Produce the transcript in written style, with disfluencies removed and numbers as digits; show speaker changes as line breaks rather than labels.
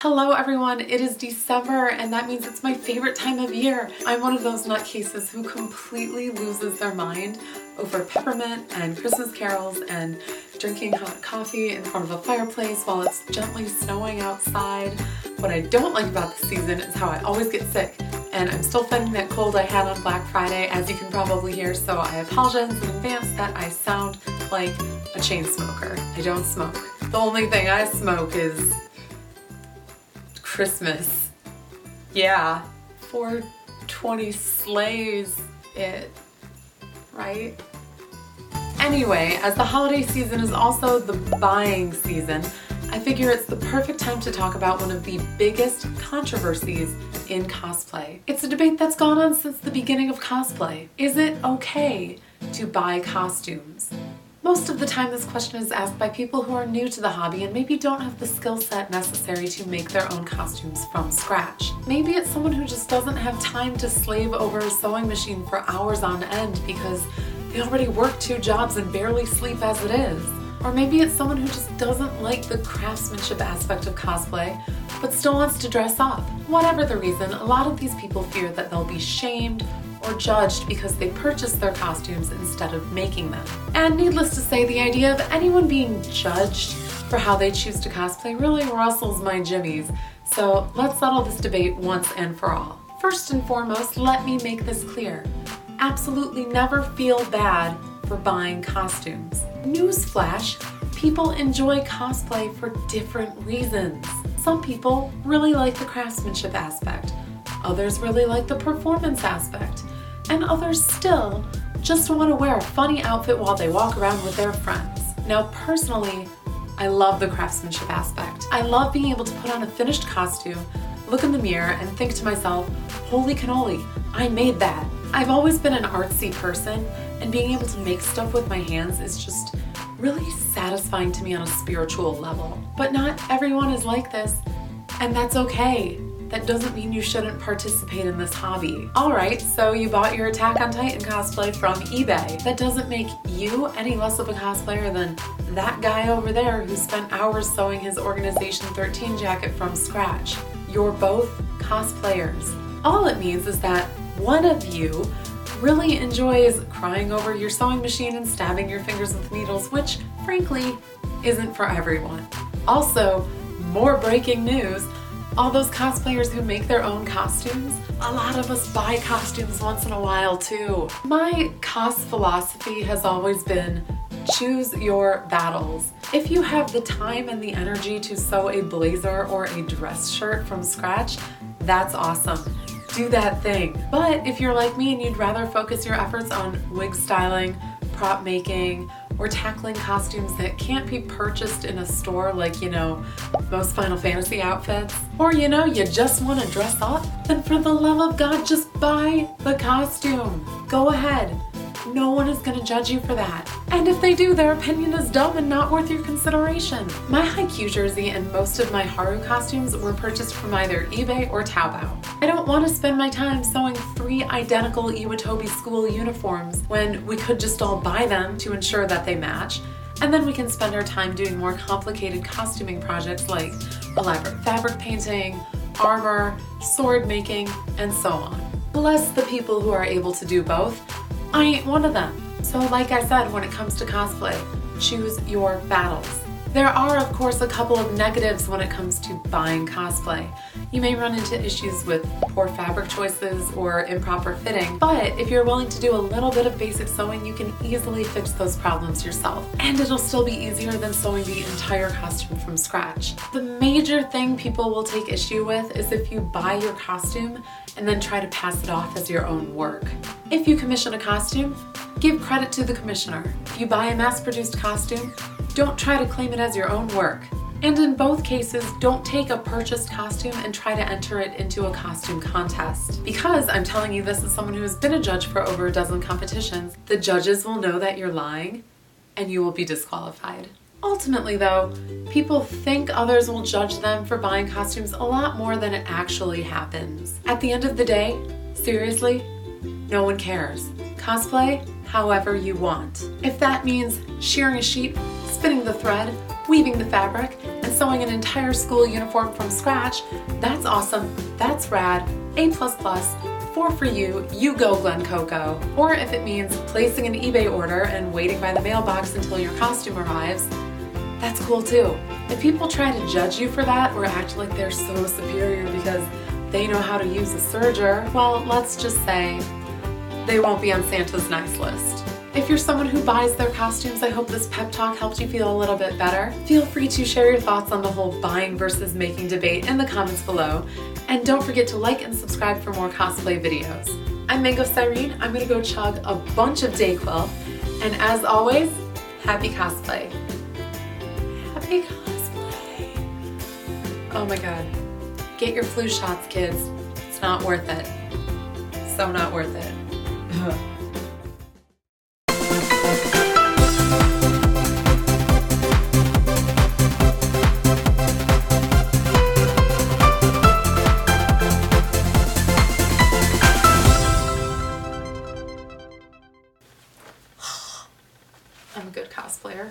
Hello everyone, it is December and that means it's my favorite time of year. I'm one of those nutcases who completely loses their mind over peppermint and Christmas carols and drinking hot coffee in front of a fireplace while it's gently snowing outside. What I don't like about this season is how I always get sick, and I'm still fighting that cold I had on Black Friday, as you can probably hear, so I apologize in advance that I sound like a chain smoker. I don't smoke. The only thing I smoke is Christmas. Yeah, 420 slays it, right? Anyway, as the holiday season is also the buying season, I figure it's the perfect time to talk about one of the biggest controversies in cosplay. It's a debate that's gone on since the beginning of cosplay. Is it okay to buy costumes? Most of the time this question is asked by people who are new to the hobby and maybe don't have the skill set necessary to make their own costumes from scratch. Maybe it's someone who just doesn't have time to slave over a sewing machine for hours on end because they already work 2 jobs and barely sleep as it is. Or maybe it's someone who just doesn't like the craftsmanship aspect of cosplay, but still wants to dress up. Whatever the reason, a lot of these people fear that they'll be shamed or judged because they purchased their costumes instead of making them. And needless to say, the idea of anyone being judged for how they choose to cosplay really rustles my jimmies. So let's settle this debate once and for all. First and foremost, let me make this clear. Absolutely never feel bad for buying costumes. Newsflash, people enjoy cosplay for different reasons. Some people really like the craftsmanship aspect. Others really like the performance aspect, and others still just want to wear a funny outfit while they walk around with their friends. Now personally, I love the craftsmanship aspect. I love being able to put on a finished costume, look in the mirror, and think to myself, holy cannoli, I made that. I've always been an artsy person, and being able to make stuff with my hands is just really satisfying to me on a spiritual level. But not everyone is like this, and that's okay. That doesn't mean you shouldn't participate in this hobby. Alright, so you bought your Attack on Titan cosplay from eBay. That doesn't make you any less of a cosplayer than that guy over there who spent hours sewing his Organization 13 jacket from scratch. You're both cosplayers. All it means is that one of you really enjoys crying over your sewing machine and stabbing your fingers with needles, which frankly isn't for everyone. Also, more breaking news, all those cosplayers who make their own costumes, a lot of us buy costumes once in a while too. My cos philosophy has always been choose your battles. If you have the time and the energy to sew a blazer or a dress shirt from scratch, that's awesome. Do that thing. But if you're like me and you'd rather focus your efforts on wig styling, prop making, or tackling costumes that can't be purchased in a store like, most Final Fantasy outfits, or you just want to dress up, then for the love of God, just buy the costume. Go ahead. No one is going to judge you for that. And if they do, their opinion is dumb and not worth your consideration. My Haikyuu jersey and most of my Haru costumes were purchased from either eBay or Taobao. I don't want to spend my time sewing 3 identical Iwatobi school uniforms when we could just all buy them to ensure that they match, and then we can spend our time doing more complicated costuming projects like elaborate fabric painting, armor, sword making, and so on. Bless the people who are able to do both. I ain't one of them. So like I said, when it comes to cosplay, choose your battles. There are, of course, a couple of negatives when it comes to buying cosplay. You may run into issues with poor fabric choices or improper fitting, but if you're willing to do a little bit of basic sewing, you can easily fix those problems yourself. And it'll still be easier than sewing the entire costume from scratch. The major thing people will take issue with is if you buy your costume and then try to pass it off as your own work. If you commission a costume, give credit to the commissioner. If you buy a mass-produced costume, don't try to claim it as your own work. And in both cases, don't take a purchased costume and try to enter it into a costume contest. Because I'm telling you this as someone who has been a judge for over a dozen competitions, the judges will know that you're lying and you will be disqualified. Ultimately though, people think others will judge them for buying costumes a lot more than it actually happens. At the end of the day, seriously, no one cares. Cosplay however you want. If that means shearing a sheep, spinning the thread, weaving the fabric, and sewing an entire school uniform from scratch, that's awesome, that's rad, A++, 4 for you, you go Glen Coco. Or if it means placing an eBay order and waiting by the mailbox until your costume arrives, that's cool too. If people try to judge you for that or act like they're so superior because they know how to use a serger, well, let's just say they won't be on Santa's nice list. If you're someone who buys their costumes, I hope this pep talk helped you feel a little bit better. Feel free to share your thoughts on the whole buying versus making debate in the comments below. And don't forget to like and subscribe for more cosplay videos. I'm Mango Cyrene. I'm gonna go chug a bunch of Dayquil. And as always, happy cosplay. Happy cosplay. Oh my God. Get your flu shots, kids. It's not worth it. So not worth it. I'm a good cosplayer.